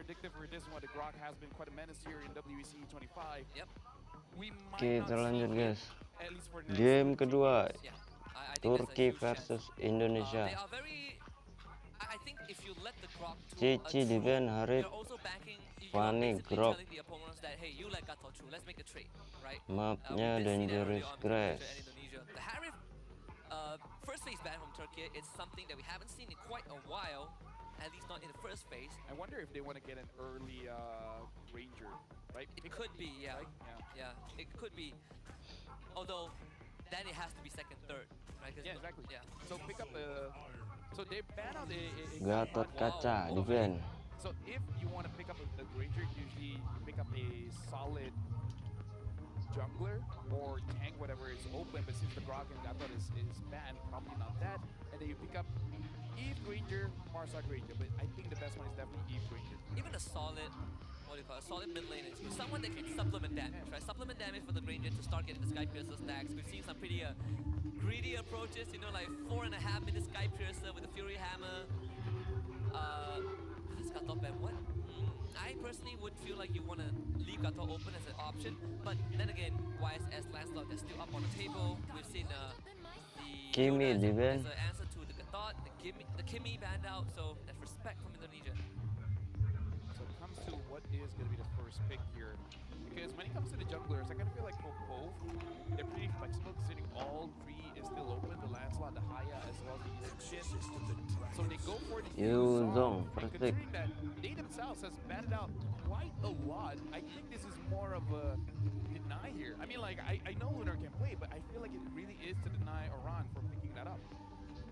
predictive for this one. The Grok has been quite a menace here in WEC25. Yep. We might Kita not lanjut see guys. at least for the next Game 2 kedua, games. Yeah. I think there's a Turki huge chance. versus They Indonesia. are very. I think if you let the Grok to Cici a defend true, Harit, you're also backing. You're Fanny basically Grok. telling the opponents that hey, you let Gatot through. Let's make a trade, right? Mapnya We did see that earlier Dangerous on between Malaysia and Grass. Indonesia. The Harif first phase ban from Turkey, it's something that we haven't seen in quite a while, at least not in the first phase. I wonder if they want to get an early Ranger, right? It could be, yeah. Right? Yeah, it could be. Although, then it has to be second, third, right? Yeah, exactly. Yeah. So pick up the. So they ban out a Gatot Kaca defend. So if you want to pick up a Ranger, usually you pick up a solid jungler or tank, whatever is open. But since the Grog and Gatot is banned, probably not that. And then you pick up Iesf Ranger, Marsak Ranger. But I think the best one is definitely Iesf Ranger. Even a solid, what do you call it, solid mid lane is someone that can supplement damage, right? Supplement damage for the Ranger to start getting the Sky Piercer stacks. We've seen some pretty greedy approaches, you know, like 4.5 minutes Sky Piercer with the Fury Hammer. Gatot ban, what? I personally would feel like you want to leave Gatot open as an option, but then again, YSS Lancelot is still up on the table. We've seen the Kimi Yoda defend. as an answer to the Gatot, the Kimi banned out, so that's respect from Indonesia. So it comes to what is going to be the first pick here. Because when it comes to the junglers, I kind of feel like for both, they're pretty flexible considering all three is still open. The Lancelot, the Haya, as well as the Iesf. So they go for the Yuzong, and perfect. considering that they themselves has banned out quite a lot, I think this is more of a deny here. I mean, like, I know Lunar can play, but I feel like it really is to deny Oran from picking that up.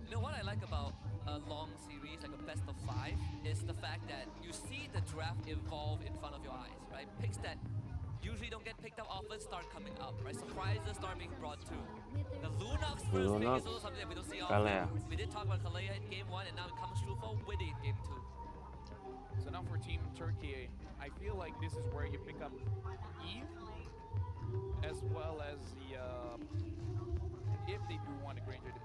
You know what I like about a long series, like a best of 5, is the fact that you see the draft evolve in front of your eyes, right? Picks that usually don't get picked up often start coming up, right? Surprises start being brought too. The Lunox first pick Lunox, is also something that we don't see Kalea. often. We did talk about Kalea in game 1, and now it comes through for Witty in game 2. So now for Team Turkiye, I feel like this is where you pick up Eve, as well as the, if they do want a Granger to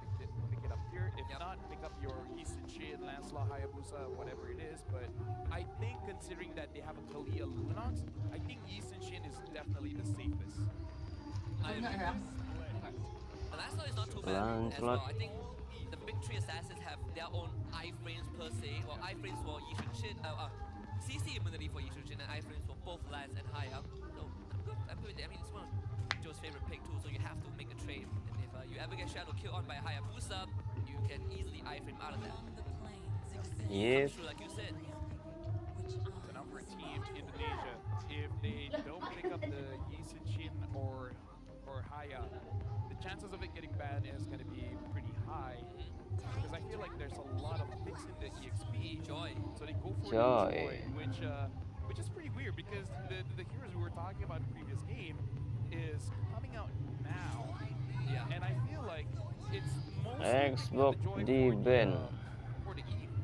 pick it up here. If not, pick up your Eastern Shin, Lancelot, Hayabusa, whatever it is. But I think considering that they have a Kalea Lunox, I think Eastern Shin is definitely the safest. I agree. The Lancelot is not too bad as well. I think the big 3 assassins have their own iframes per se, or iframes for Yishun Shin, CC immunity for Yishun Shin, and iframes for both Lance and Haya. So I'm good with it. I mean, it's one of Joe's favorite pick too, so you have to make a trade. And if you ever get Shadow killed on by a Hayabusa, you can easily iframe out of that. Yes. True, like you said. So now for Team Indonesia, if they don't pick up the Yishun Shin or Haya, the chances of it getting banned is going to be pretty high. Because I feel like there's a lot of picks in the EXP. Joy. So they go for Joy. Joy, which is pretty weird because the heroes we were talking about in the previous game is coming out now. Yeah. And I feel like it's mostly Xbox the Joy defend. for the Eve.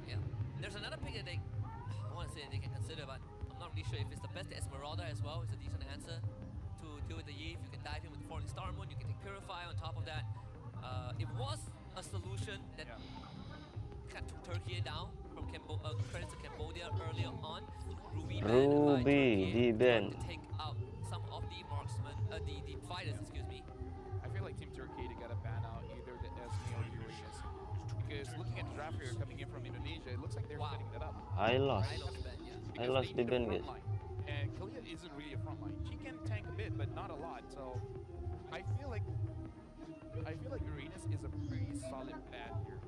Yeah. There's another pick that I want to say they can consider, but I'm not really sure if it's the best. Esmeralda as well is a decent answer to deal with the Eve. You can dive in with Falling Star Moon, you can take Purify on top of that. It was a solution that kind of took Turkey down from credits to Cambodia earlier on. Ruby defend. to take out some of the marksmen, the fighters, excuse me. I feel like Team Turkey, they gotta ban out either the Esme or the Uranus. Because looking at the draft here coming in from Indonesia, it looks like they're setting that up. I lost. I Because lost they need a defend guys. front line. And Kalea isn't really a front line. She can tank a bit, but not a lot. So I feel like Uranus is a pretty solid ban here.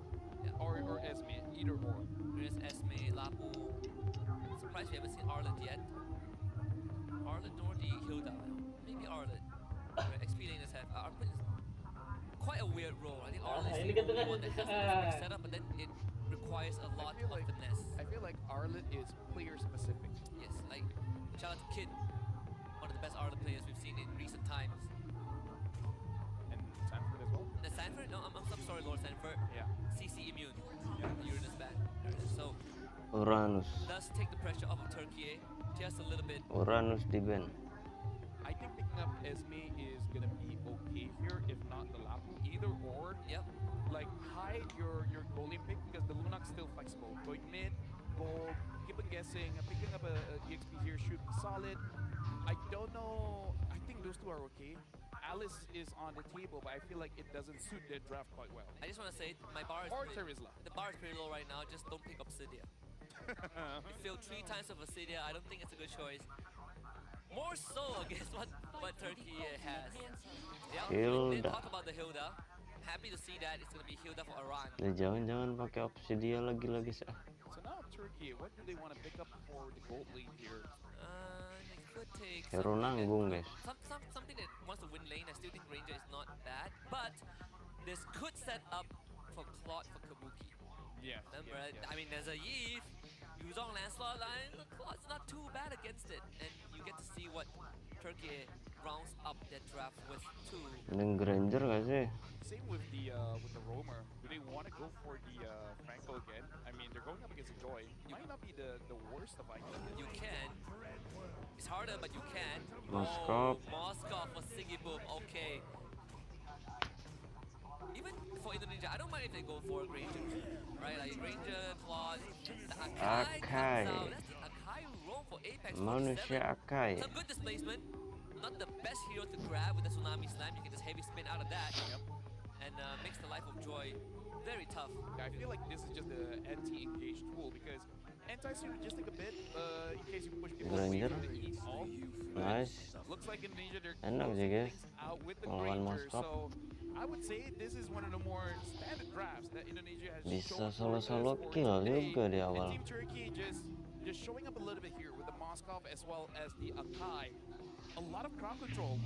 Yeah. Or Esme, either or. There's Esme, Lapu. Surprised we haven't seen Arlet yet. Arlet nor the Hilda. Maybe Arlet. XP laners have. Arlet is quite a weird role. I think Arlet is the only one that has the setup, but then it requires a lot of finesse. I feel like Arlet is player specific. Yes, like shout out to Kid, one of the best Arlet players we've seen in recent times. And Sanford as well. The Sanford? No, I'm sorry, Lord Sanford. Yeah. CC immune. Uranus ban. So Uranus. does take the pressure off of Turkey just a little bit. Uranus defend. I think picking up Esme is gonna be okay here, if not the Lapu. Either or. Yep. Like hide your goalie pick because the Lunox still flexible. Going mid, gold, you can keep on guessing. Picking up a EXP here should be solid. I don't know. I think those two are okay. Alice is on the table, but I feel like it doesn't suit their draft quite well. I just want to say my bar is Or pretty, Terizla. the bar is pretty low right now. Just don't pick Obsidia. You failed 3 times of Obsidia. I don't think it's a good choice. More so against what Turkiye has. Yeah, they Hilda. talk about the Hilda. Happy to see that it's gonna be Hilda for Iran. Jangan-jangan pakai Obsidia lagi sah. So now Turkiye, what do they want to pick up for the gold lane here? They could take Hero nanggung guys. something that wants to win lane. I still think Ranger is not bad, but this could set up for Claude for Kabuki. Yeah. Remember, I mean, there's a Iesf, Yuzong Lancelot line. Claude's not too bad against it, and you get to see what Turkiye rounds up their draft with too. Mending Granger gak sih? Same with the roamer. Do they want to go for the Franco again? I mean, they're going up against Joy. Might not be the worst of items. You can. It's harder, but you can. Moskov. Oh, Moskov for Sigiboom. Okay. Even for Indonesia, I don't mind if they go for Granger, right? Like Granger, Claude, the Akai comes out. That's the Akai roam for Apex 47. Manusia Akai. Some good displacement. Not the best hero to grab with the Tsunami Slam. You can just heavy spin out of that. Yep. And makes the life of Joy very tough. Yeah, I feel like this is just the anti-engage tool because anti-synergistic a bit in case you push people away Granger. from the eat all. Nice. Looks like Indonesia they're Enak sih guys. things out with the Lawan Granger. Moskov. So I would say this is one of the more standard drafts that Indonesia has Bisa shown solo-solo for kill today. juga di And awal. Team Turkey just showing up a little bit here with the Moskov as well as the Akai. A lot of crowd control,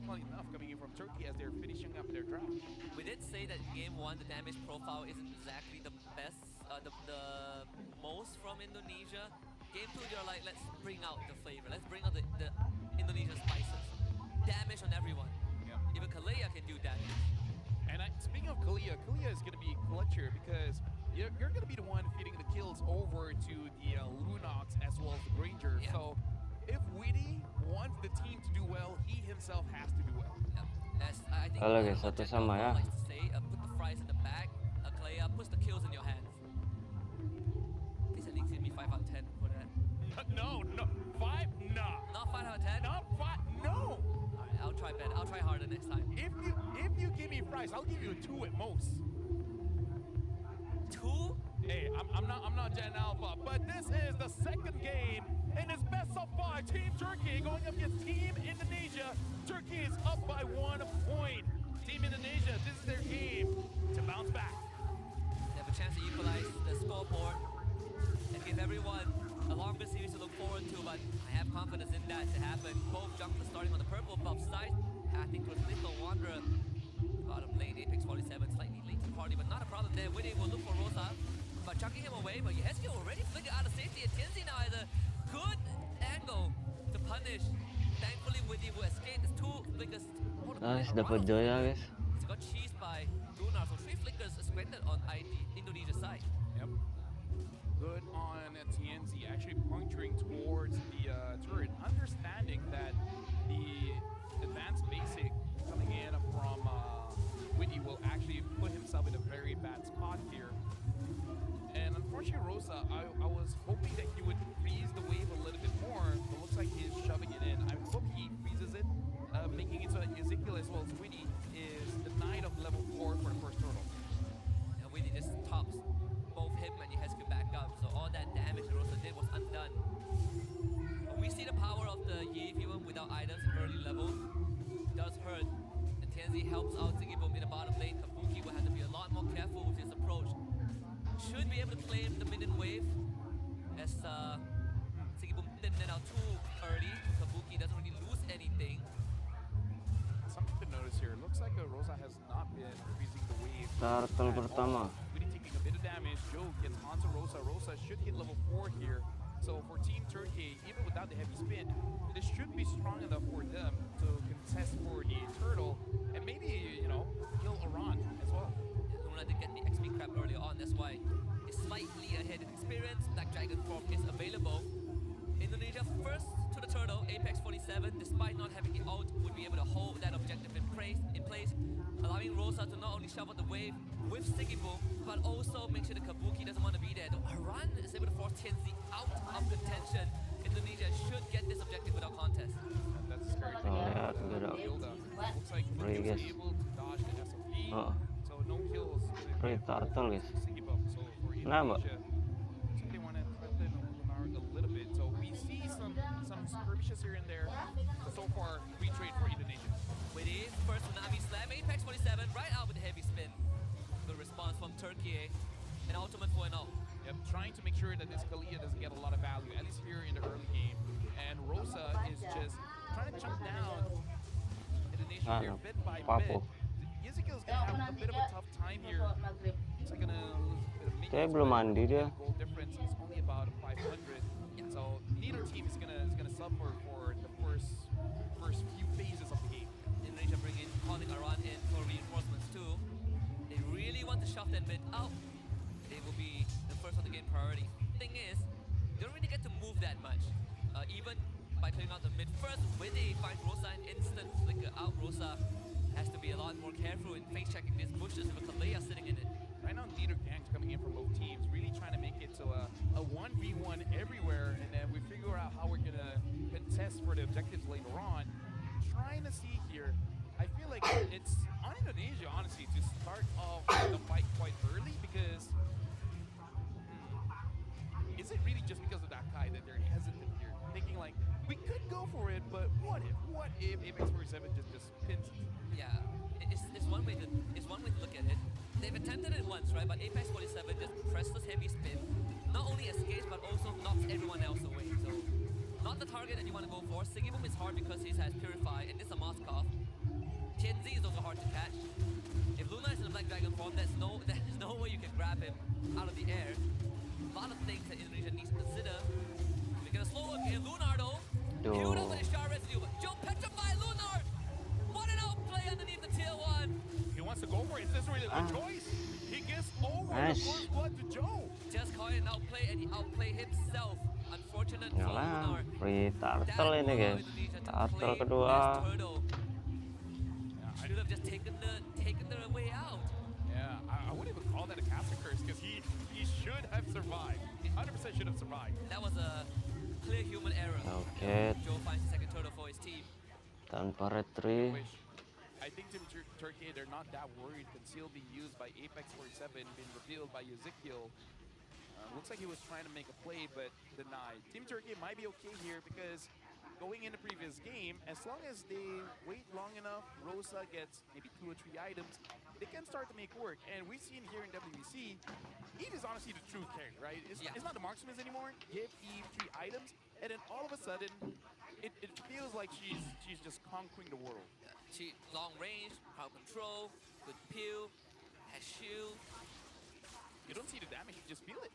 funny enough, coming in from Turkey as they're finishing up their draft. We did say that game 1 the damage profile isn't exactly the best, the most from Indonesia. Game 2 they're like, let's bring out the flavor, let's bring out the Indonesian spices. Damage on everyone. Yeah. Even Kalea can do damage. And speaking of Kalea is going to be clutcher because you're going to be the one feeding the kills over to the Lunox as well as the Granger. Yeah. So if Witty wants the team to do well, he himself has to do well. As I think Halo guys, what satu Jack sama ya. likes to say, put the fries in the bag, Kalea puts the kills in your hands. Please at least give me 5 out of 10 for that. No, 5, nah. Not 5 out of 10? Not 5, no. Alright, I'll try better. I'll try harder next time. If you give me fries, I'll give you a 2 at most. 2? Hey, I'm not Gen Alpha, but this is the second game in this best of 5. Team Turkey going up against Team Indonesia. Turkey is up by 1 point. Team Indonesia, this is their game to bounce back. They have a chance to equalize the scoreboard and give everyone a longer series to look forward to, but I have confidence in that to happen. Both junglers starting on the purple buff side, pathing towards Little Wanderer. Bottom lane, Apex 47, slightly late to the party, but not a problem there. Winnie will look for Rosa, but chucking him away, but Yeski already flickered out of safety, and Tianzi now has a good angle to punish. Thankfully, Winnie will escape. There's 2 flickers. Nice, dapat Joya guys. He's got cheesed by Lunar, so 3 flickers suspended on Indonesia side. Yep. Good on TNZ, actually puncturing towards the turret, understanding that the advanced basic coming in from Whitney will actually put himself in a very bad spot here. And unfortunately, Rosa, I was hoping that he would freeze the wave a little bit more, but looks like he's shoving it in. I hope he freezes it, making it so that Ezekiel as well as Whitney is the knight of level 4 for the first turtle. And Winnie just tops both him and Yeski back up, so all that damage Rosa did was undone. But we see the power of the Iesf even without items in early level. It does hurt. And Tianzi helps out Sigiboom in the bottom lane. Kabuki will have to be a lot more careful with his approach. Should be able to claim the minion wave as Sigiboom thinned it out too early. Kabuki doesn't really lose anything. Something to notice here. Looks like Rosa has not been freezing the wave. Turtle at pertama. all. Really taking a bit of damage. Joe gets onto Rosa. Rosa should hit level 4 here. So for Team Turkey, even without the heavy spin, this should be strong enough for them to contest for the turtle and maybe, you know, kill Iran as well. Luna did get the XP crab early on, that's why it's slightly ahead in experience. Black Dragon form is available. Indonesia first to the turtle, Apex 47, despite not having the ult, would be able to hold that objective in place, allowing allowing Rosa to not only shovel the wave with Sticky Boom, but also make sure the Kabuki doesn't want to be there. Aran is able to force TNZ out of contention. Indonesia should get this objective without contest. And that's the scary thing. Lihat udah Looks like free, Luke was guys. able to dodge the SOP, Oh, so no kills. free turtle, guys. So for Kenapa? Indonesia, looks like they want to threaten Lunar a little bit. So we see some skirmishes here and there, but so far we trade for Indonesia. With his first Tsunami Slam, Apex 47 right out with a heavy spin. Good response from Turkiye, and ultimate 4-0. Yep, trying to make sure that this Kalia doesn't get a lot of value, at least here in the early game. And Rosa is just trying to jump down Indonesia here bit by bit. Ezekiel's gonna have a bit of a tough time here. It's like gonna lose a bit of Dia belum mandi dia. goal difference is only about 500. So neither team is gonna suffer for the first few phases of the game. Indonesia bringing calling Aran in for reinforcements too. They really want to shove that mid out. They will be the first one to gain priority. Thing is, they don't really get to move that much. Even by clearing out the mid first, when they find Rosa an instant flicker out, Rosa has to be a lot more careful in face checking these bushes with a Kalea sitting in it. Right now, leader gangs coming in from both teams, really trying to make it to a 1v1 everywhere, and then we figure out how we're gonna contest for the objectives later on. Trying to see here, I feel like it's on Indonesia, honestly, to start off the fight quite early, because is it really just because of that guy that they're hesitant here, thinking like, we could go for it, but what if Apex 47 just pins it? Yeah, it's one way to look at it. They've attempted it once, right? But Apex 47 just presses heavy spin, not only escapes but also knocks everyone else away. So not the target that you want to go for. Sigibum is hard because he has Purify and this is a Moskov. TNZ is also hard to catch. If Luna is in the Black Dragon form, there's no way you can grab him out of the air. A lot of things that Indonesia needs to consider. We get a slow look here. Lunar though. Queued up with a Shard Residue. Joe petrify Lunar! What an outplay underneath the tier 1. He wants to go for it. Is this really the choice? He gives over the first blood to Joe. Just call it an outplay and he outplay himself. Unfortunate for Yalah, Lunar. free turtle ini, guys. Turtle kedua. Should have just taken the way out. Yeah, I wouldn't even call that a captain curse because he should have survived. 100% should have survived. That was a clear human error. Okay. Joe finds the second turtle for his team. Tanpa retry. I think Team Turkiye, they're not that worried. Conceal being used by Apex 47, being revealed by Ezekiel. Looks like he was trying to make a play, but denied. Team Turkiye might be okay here because going in the previous game, as long as they wait long enough, Rosa gets maybe 2 or 3 items, they can start to make work. And we've seen here in WBC, Eve is honestly the true carry, right? It's not the marksman anymore. Give Eve 3 items, and then all of a sudden, it feels like she's just conquering the world. She long range, crowd control, good peel, has shield. You don't see the damage, you just feel it.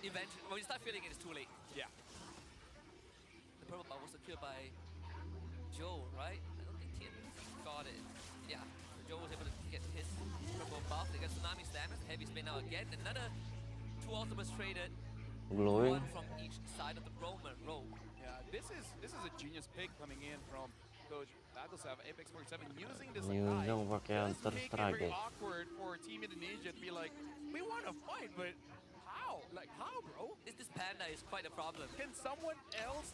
Eventually, when you start feeling it, it's too late. Yeah. The purple bar was secured by Joe, right? I don't think TNZ got it. Yeah, so Joe was able to get his purple buff. They got Tsunami Slam, heavy spin now again. Another 2 ultimates traded. Glowing. One from each side of the Roman row. Yeah, this is a genius pick coming in from Coach Bagosav, Apex 47, using this Nyunjung pakai does make it Counter-Strike, very guys. awkward for Team Indonesia to be like, we want to fight, but how? Like, how, bro? This panda is quite a problem. Can someone else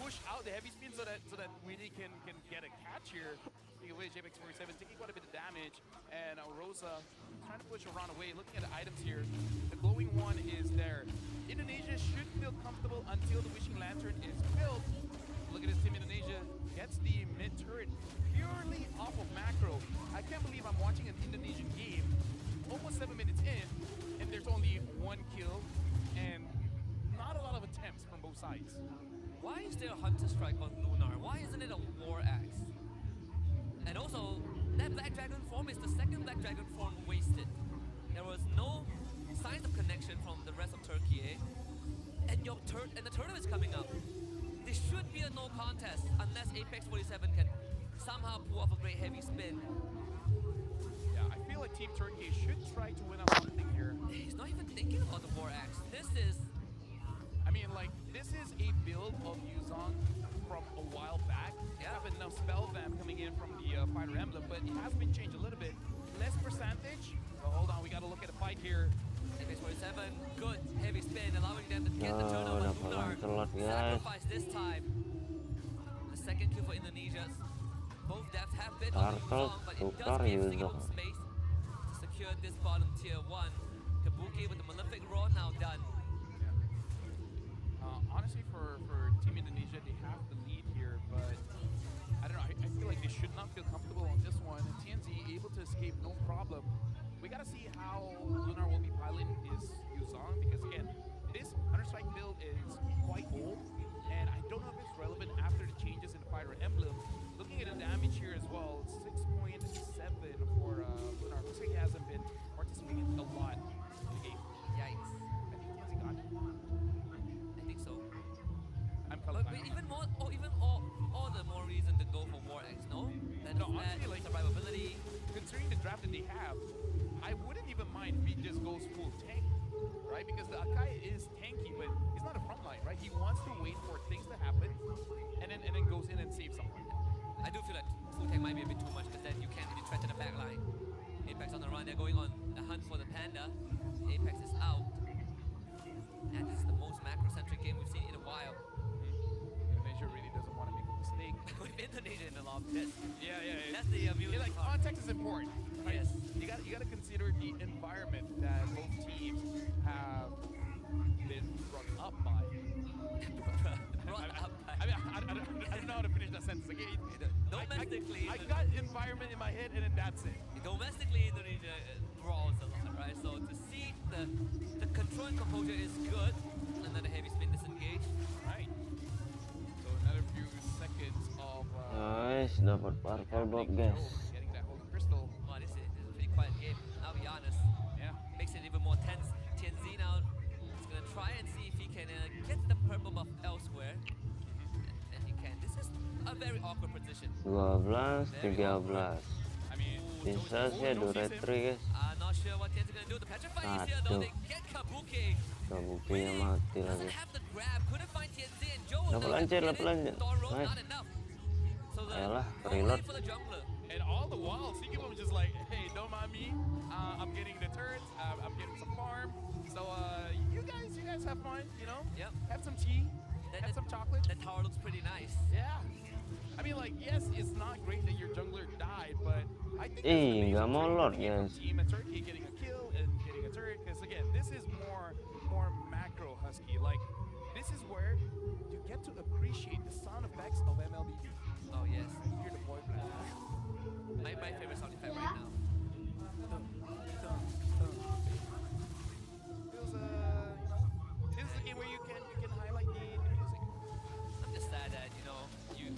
push out the heavy spin so that Winnie can get a catch here? Speaking of which, Apex 47 taking quite a bit of damage, and Rosa trying to push around away. Looking at the items here, the glowing one is there. Indonesia should feel comfortable until the Wishing Lantern is built. Look at this, Team Indonesia gets the mid turret purely off of macro. I can't believe I'm watching an Indonesian game, almost 7 minutes in, and there's only 1 kill, and not a lot of attempts from both sides. Why is there a Hunter Strike on Lunar? Why isn't it a War Axe? And also, that Black Dragon form is the second Black Dragon form wasted. There was no signs of connection from the rest of Turkiye, and the turtle is coming up. This should be a no contest unless Apex 47 can somehow pull off a great heavy spin. Yeah, I feel like Team Turkiye should try to win out something here. He's not even thinking about the War Axe. This is a build of Yuzong from a while back. You have enough spell vamp coming in from the Fighter Emblem, but it has been changed a little bit. less percentage. So hold on, we got to look at the fight here. Apex 47, good heavy spin, allowing them to get the turnover. Lunar sacrifice this time. The second kill for Indonesia. Both devs have been on the Yuzong, but it does give Singapore space to secure this bottom tier 1. Kabuki with the Malefic Roar now done. Honestly, for Team Indonesia, they have the lead here, but I don't know. I feel like they should not feel comfortable on this one. And TNZ able to escape, no problem. We got to see how Lunar will be piloting his Yuzong, because again, this Counter-Strike build is quite old, and I don't know if it's relevant after the changes in the Fire Emblem. Looking at the damage here as well, 6.7 for Lunar. Looks like he hasn't been participating a lot in the game. Yikes. I think TNZ got it. I think so. I'm But even more, all the more reason to go for War X, no? That honestly, like, survivability. considering the draft that they have, I wouldn't even mind if he just goes full tank, right? Because the Akai is tanky, but he's not a frontline, right? He wants to wait for things to happen, and then goes in and saves someone. I do feel like full tank might be a bit too much, because then you can't really threaten the back line. Apex on the run, they're going on a hunt for the Panda. Apex is out. And this is the most macro-centric game we've seen in a while. Indonesia really doesn't want to make a mistake. With Indonesia in the lob pit. Yeah. That's the amusing like, part. context is important. Right? Yes. You got to consider the environment that both teams have been brought up by. Brought up by. I don't know how to finish that sentence. Like, Domestically, I got environment in my head, and then that's it. domestically, Indonesia brawls a lot, right? So to see the control and composure is good. Another heavy spin disengage. Right. So another few seconds of Nice, dapat purple bob guys. getting that whole crystal. Wow, this is a pretty quiet game. I'll be honest. Yeah. Makes it even more tense. TNZ now is gonna try and see if he can get the purple buff elsewhere. And he can. This is a very awkward position. 12, 13. I mean, Bisa sih do retry guys. Not sure what TNZ gonna do. The petrify is here though. They get Kabuki. Kabukinya mati lagi. Doesn't have the grab. Couldn't find TNZ and Joe. Dapat lanjut, dapat lanjut. Nice. Nice. Not enough. So the Ayolah, no reload. way for the jungler. and all the while, Seeker was just like, hey, don't mind me. I'm getting the turrets. I'm getting some farm. So you guys have fun, you know? Yep. Have some tea. Have some chocolate. That tower looks pretty nice. Yeah. I mean, like, yes, it's not great that your jungler died, but I think Nggak molor, guys. Team at Turkey getting a kill and getting a turret, because again, this is more macro Husky. Like, this is where you get to appreciate the sound effects of MLBB. Oh yes. You hear the voice. My favorite sound effect right now. This is a game where you can highlight the music. I'm just sad that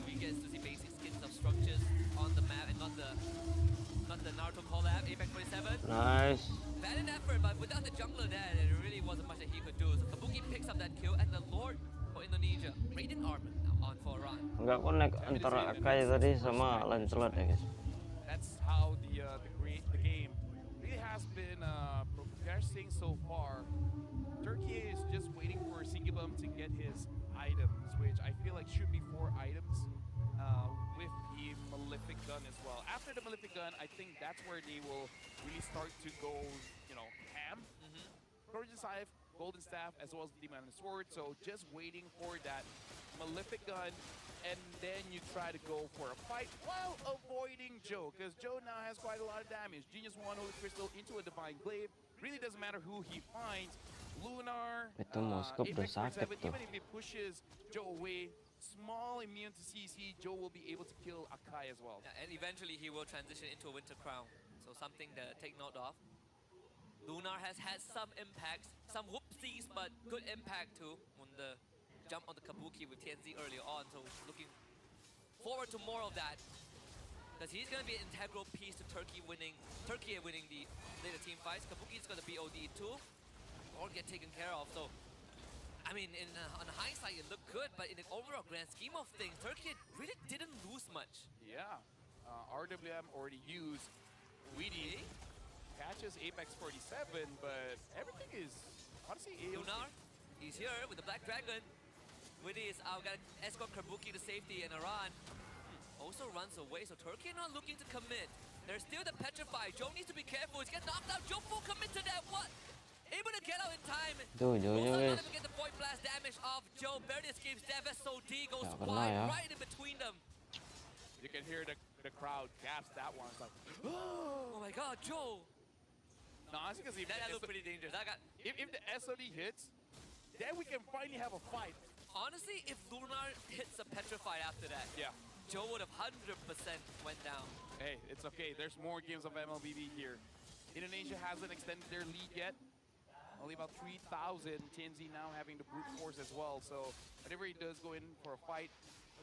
we get to see basic skins of structures on the map and not the Naruto collab. Apex 47. Nice. Valiant effort, but without the jungler there, there really wasn't much that he could do. So Kabuki picks up that kill, and the Lord for Indonesia, Radiant Armor now on for a run. Nggak connect antara Akai tadi sama Lancelot ya guys. That's how the game really has been progressing so far. Turkiye is just waiting for Singibum to get his items, which I feel like should be 4 items with the Malefic Gun as well. After the Malefic Gun, I think that's where they will really start to go, ham. Trojan Scythe, Golden Staff, as well as the Demon Sword. So just waiting for that Malefic Gun, and then you try to go for a fight while avoiding Joe, because Joe now has quite a lot of damage. Genius 1 Holy Crystal into a Divine Glaive. Really doesn't matter who he finds. Lunar, Itu mau scope udah Apex sakit 47, tuh. even if he pushes Joe away, small immune to CC, Joe will be able to kill Akai as well. Yeah, and eventually he will transition into a Winter Crown. So something to take note of. Lunar has had some impacts, some whoopsies, but good impact too on the jump on the Kabuki with TNZ earlier on. So looking forward to more of that, because he's going to be an integral piece to Turkey winning the later team fights. Kabuki is going to BOD too, or get taken care of. So, I mean, on hindsight, it looked good, but in the overall grand scheme of things, Turkey really didn't lose much. Yeah, RWM already used Weedy. Catches Apex 47, but everything is honestly Lunar, he's here with the Black Dragon. Widdy is out, got to escort Kabuki to safety, and Aran also runs away, so Turkiye not looking to commit. They're still the petrified. Joe needs to be careful. He's getting knocked out. Joe full commit to that. What? Able to get out in time. Tuh, Joe-nya Also guys. not able to get the point blast damage off Joe. Barely escapes death as SOD goes Ya, kena wide ya. right in between them. You can hear the crowd gasp that one. It's like, Oh my god, Joe. no, honestly, because That looked pretty dangerous. That got, if the SOD hits, then we can finally have a fight. honestly, if Lunar hits a petrified after that, Yeah. Joe would have 100% went down. Hey, it's okay. There's more games of MLBB here. Indonesia hasn't extended their lead yet. Only about 3,000. TNZ now having the brute force as well. So whenever he does go in for a fight,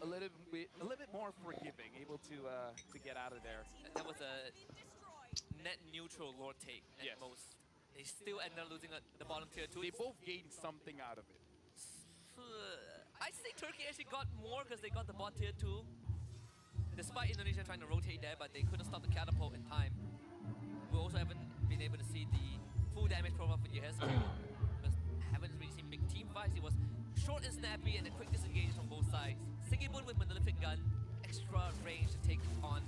a little bit more forgiving, able to get out of there. That was a net neutral Lord take at Yes. most. They still end up losing at the bottom tier 2. They both gained something out of it. I think Turkey actually got more because they got the bot tier 2. Despite Indonesia trying to rotate there, but they couldn't stop the catapult in time. We also haven't been able to see the full damage profile for Iesf. Because haven't really seen big team fights. It was short and snappy and a quick disengage from both sides. Sigibun with Monolithic Gun, extra range to take on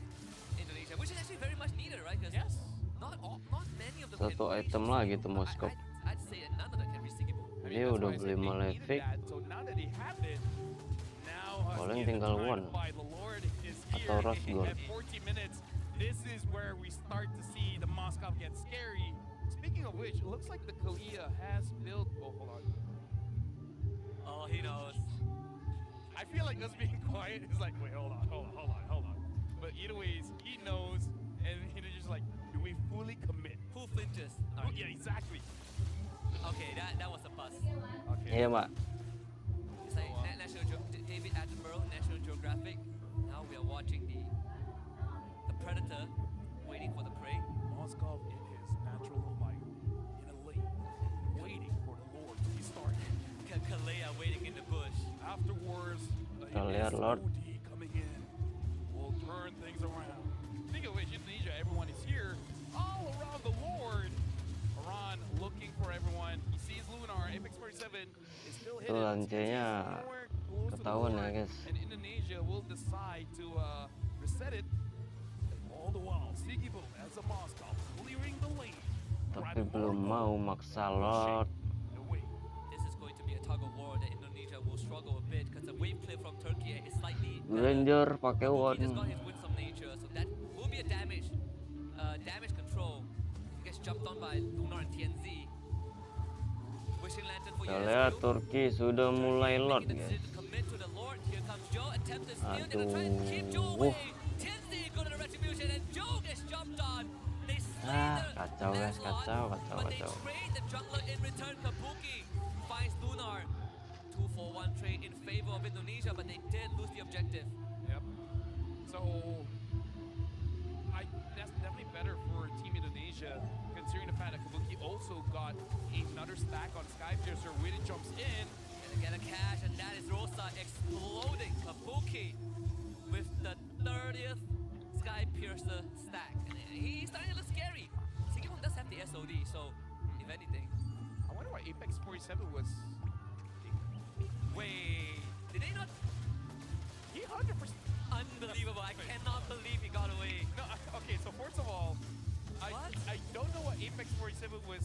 Indonesia, which is actually very much needed, right? Because Yes. not many of them Satu can reach item lagi tuh Sigibun. Moskop. I'd say that none of them can reach Sigibun. Dia that's udah why I beli said they needed Malefic. that. So now that they have it, now Paling Husky is tinggal trying to one. fight. The Lord is Atau here Rose Gold. at 40 minutes. This is where we start to see the Moscow get scary. Speaking of which, it looks like the Kalia has built. Oh, hold on. Oh, he knows. I feel like us being quiet is like, wait, hold on. But either ways, he knows, and he's just like, do we fully commit? Who flinches? Oh, yeah, exactly. Okay, that was a bust. Okay. Iya, Mbak. It's like David Attenborough, National Geographic. Now we are watching the predator waiting for the prey. Moskov in his natural light, in a lane, waiting for the Lord to be started. Kalea waiting in the bush. Afterwards, Kita lihat, Lord. SOD coming in will turn things around. Speaking of which, Indonesia, everyone is here, all around the Lord. Iran looking for everyone. He sees Lunar. Apex 47 is still Itu hidden. lancenya Nowhere close to the ketahuan ya, Lord, guys. and Indonesia will decide to reset it. All the while, Sigibun as a Moscow clearing the lane. Tapi belum mau maksa Lord. Away. This is going to be a tug of war that Indonesia will struggle a bit because the wave clear from Turkey is slightly Ranger pakai He won. just got his winds of nature, so that will be a damage control. He gets jumped on by Lunar and TNZ. Wishing Lantern for Kita lihat Iesf. Turki sudah mulai Lord, Making the guys. decision to commit to the Lord. Here comes Joe, attempt to steal. They're gonna try and keep Joe Aduh. away. TNZ go to the retribution and Joe gets jumped on. They slay Ah, the kacau, guys, Lancelot, kacau. but they trade the jungler in return. Kabuki finds Lunar. 2-for-1 trade in favor of Indonesia, but they did lose the objective. Yep. So, that's definitely better for Team Indonesia, considering the fact that Kabuki also got another stack on Skypiercer. Witty jumps in. Gonna get a cash, and that is Rosa exploding Kabuki with the 30th Skypiercer stack. And he's starting to look scary. Sigibun does have the SOD, so if anything. I wonder why Apex 47 was. Wait, did they not? He 100%. Unbelievable! I cannot believe he got away. No, okay, so first of all, What? I don't know what Apex 47 was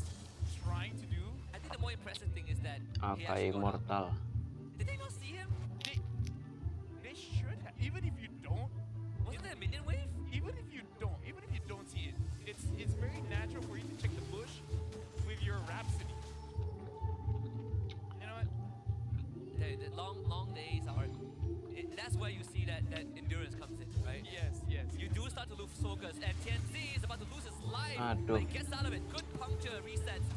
trying to do. I think the more impressive thing is that he Apa actually got up. immortal? Did they not see him? They should have. Even if you don't, Wasn't there a minion wave? even if you don't see it, it's very natural for you to check the bush with your Rhapsody. You know what? The long days are. That's where you see that endurance comes in, right? Yes. You do start to lose focus, and TNZ is about to lose his life. Aduh. But he gets out of it. Good puncture, resets.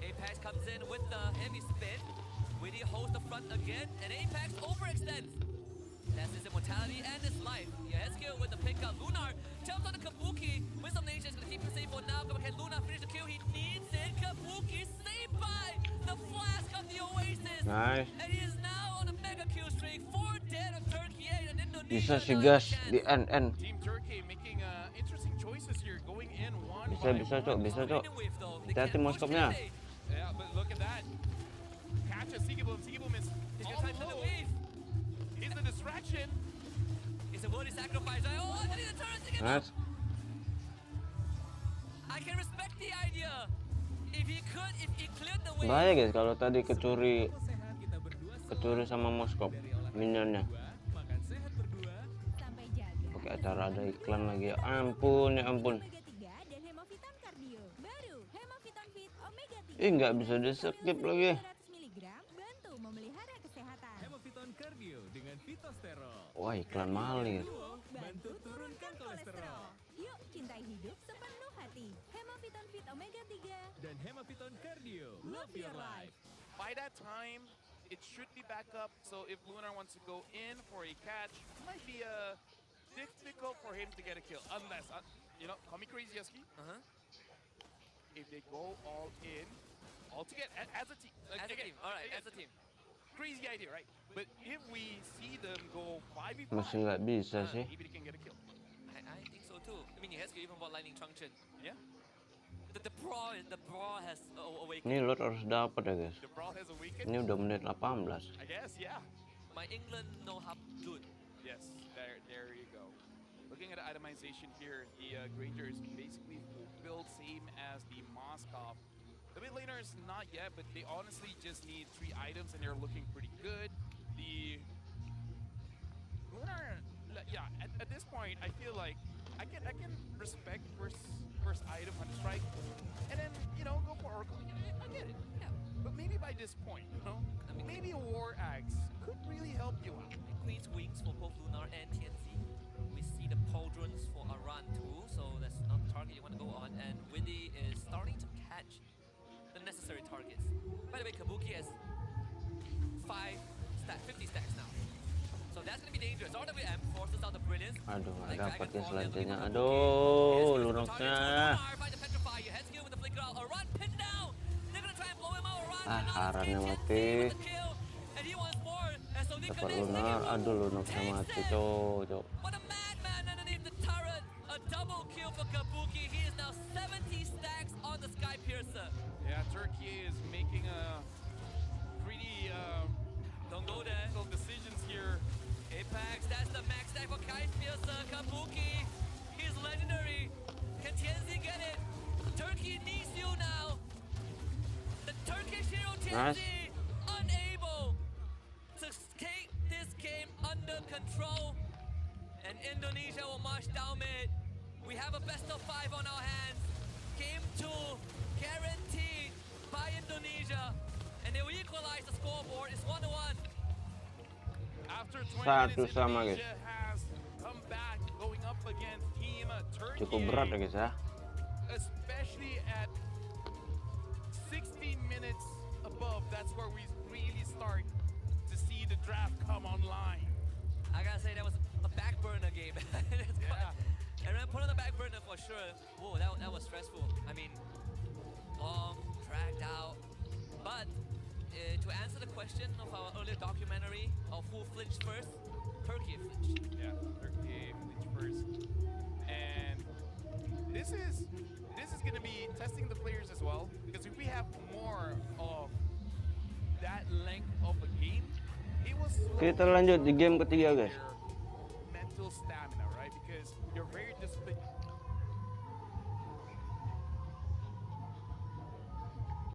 Apex comes in with the heavy spin. Witty holds the front again, and Apex overextends. That's his immortality and his life. Yeskill with the pickup. Lunar jumps on the Kabuki. Wisdom Nation is going to keep him safe for now. But can Lunar finish the kill? He needs it. Kabuki saved by the flask of the Oasis. Nice. And he is now on a mega kill streak. 4 dead of Turkiye and Indonesia. Bisa sih, now have a guys, chance. di end. Team Turkey making interesting choices here, going in one Bisa, by bisa, one. Cok, bisa, Cok. Minion wave, though. They Hati-hati can't Moskopnya. push, can they? Yeah, but look at that. Catch a Sigibum. Sigibum is He's all gonna try to the alone. wave. He's the distraction. Is a worthy sacrifice, right? Oh, I need the turret to get Nice. I can respect the idea. If he cleared the way. Bahaya guys kalau tadi kecuri sama Moskop minionnya. Oke, ada iklan lagi. Ya ampun, ya ampun. Nggak bisa di skip lagi. Wah, iklan mahal nih. Bantu turunkan kolesterol. Yuk cintai hidup sepenuh hati. Hemaviton Fit Omega 3 dan Hemaviton Cardio. Love your life. By that time, it should be back up. So if Lunar wants to go in for a catch, it might be difficult for him to get a kill. Unless, you know, call me crazy, Husky. If they go all in, all together, as a team. As a team, alright, as a team. Crazy idea, right? But if we see them go 5v5, Masih nggak bisa sih. maybe they can get a kill. I think so too. I mean, he has even bought lightning truncheon. Yeah. The brawl has awakened. Ini lot harus dapat ya guys. The brawl has awakened. Ini udah menit 18. I guess, yeah. My England know how good. Yes, there you go. Looking at the itemization here, the Granger is basically built same as the Moskov. The mid laner is not yet, but they honestly just need 3 items and they're looking pretty good. The Lunar, yeah, at this point, I feel like I can respect first item on strike, and then go for Oracle. I get it. Yeah. But maybe by this point, I mean, maybe a War Axe could really help you out. Queen's Wings for both Lunar and TNC. We see the Pauldrons for Aran too, so that's not the target you want to go on. And Windy is starting to catch the necessary targets. By the way, Kabuki has 50 stacks now. So that's going to be dangerous. RWM forces out the brilliance. Aduh, nggak dapat ya selanjutnya. Aduh, lunoknya. Harannya mati. Dapat lunar. Aduh, lunoknya mati. Cok. What a madman underneath the turret. A double kill for Kabuki. He is now 70 stacks on the Sky Piercer. Yeah, Turkiye is making a pretty Don't go there. decisions here. Apex, that's the max stack for Sky Piercer. Kabuki, he's legendary. Can Tianzi get it? Turkey needs you now. The Turkish hero Tianzi unable to take this game under control. And Indonesia will march down mid. We have a best of 5 on our hands. Game 2 guaranteed by Indonesia. And they will equalize the scoreboard. It's 1-1. After 20 minutes, sama guys. Indonesia has come back going up against Team Turkiye. Cukup berat ya guys ya. Especially at 60 minutes above, that's where we really start to see the draft come online. I gotta say that was a back burner game. And then put on the back burner for sure. Whoa, that was stressful. I mean, long, dragged out. But to answer the question of our earlier documentary of who flinched first, Turkiye flinched. Yeah, Turkiye flinched first. And this is going to be testing the players as well, because if we have more of that length of a game, it was Kita lanjut di game ketiga guys. mental stamina, right? Because you're very